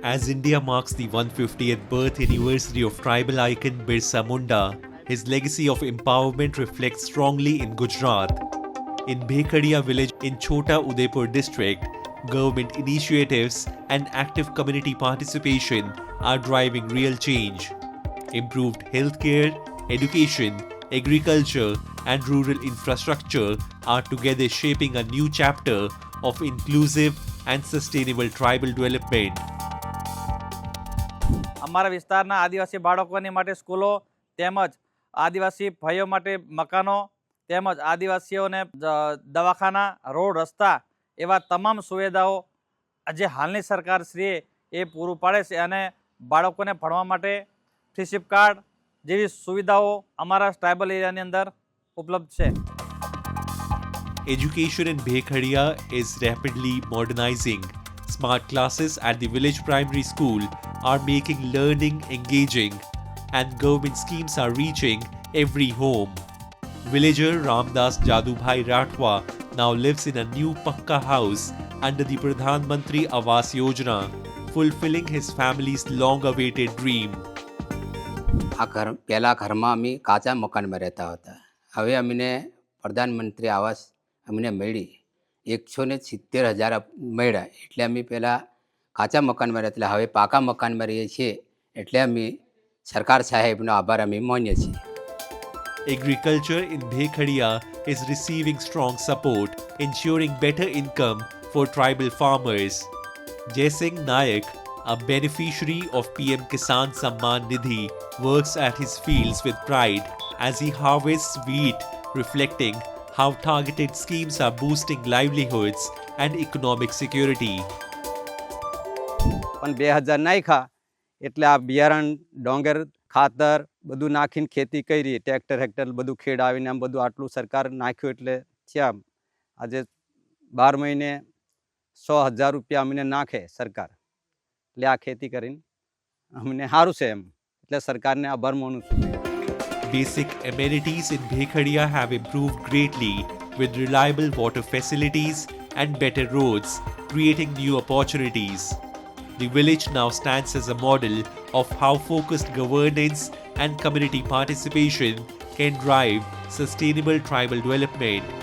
As India marks the 150th birth anniversary of tribal icon Birsa Munda, his legacy of empowerment reflects strongly in Gujarat. In Bhekadiya village in Chota Udaipur district, government initiatives and active community participation are driving real change. Improved healthcare, education, agriculture, and rural infrastructure are together shaping a new chapter of inclusive and sustainable tribal development. અમારા વિસ્તારના આદિવાસી બાળકોની માટે સ્કૂલો તેમજ આદિવાસી ભાઈઓ માટે મકાનો તેમજ આદિવાસીઓને દવાખાના રોડ રસ્તા એવા તમામ સુવિધાઓ જે હાલની સરકારશ્રીએ એ પૂરું પાડે છે અને બાળકોને ભણવા માટે ફ્રીશીપ કાર્ડ જેવી સુવિધાઓ અમારા ટ્રાઇબલ એરિયાની અંદર ઉપલબ્ધ છે. Education in Bhekadiya is rapidly modernizing. Smart classes at the village primary school are making learning engaging, and government schemes are reaching every home. Villager Ramdas Jadubhai Rathwa now lives in a new Pakka house under the Pradhan Mantri Awas Yojana, fulfilling his family's long-awaited dream. આ ઘર પહેલાં ઘરમાં અમે કાચા મકાનમાં રહેતા હતા. હવે અમને પ્રધાનમંત્રી આવાસ અમને મળી 170,000 મળ્યા. એટલે અમે પહેલાં કાચા મકાનમાં રહેતા, હવે પાકા મકાનમાં રહીએ છીએ. એટલે અમે સરકાર સાહેબનો આભાર અમે માનીએ છીએ. Agriculture in Bhekadiya is receiving strong support, ensuring better income for tribal farmers. Jaising Nayak, a beneficiary of PM Kisan Samman Nidhi, works at his fields with pride as he harvests wheat, reflecting how targeted schemes are boosting livelihoods and economic security. પણ 2000 નાખ્યા એટલે આ બિયારણ ડોંગર ખાતર બધું નાખીને ખેતી કરી ટ્રેક્ટર બધું ખેડાવીને આમ બધું આટલું સરકાર નાખ્યું એટલે થયા. આજે 12 મહિને 100,000 રૂપિયા અમને નાખે સરકાર એટલે આ ખેતી કરીને અમને સારું છે એમ એટલે સરકારને આભાર માનું છું. Basic amenities in Bhekadiya have improved greatly with reliable water facilities and better roads, creating new opportunities. The village now stands as a model of how focused governance and community participation can drive sustainable tribal development.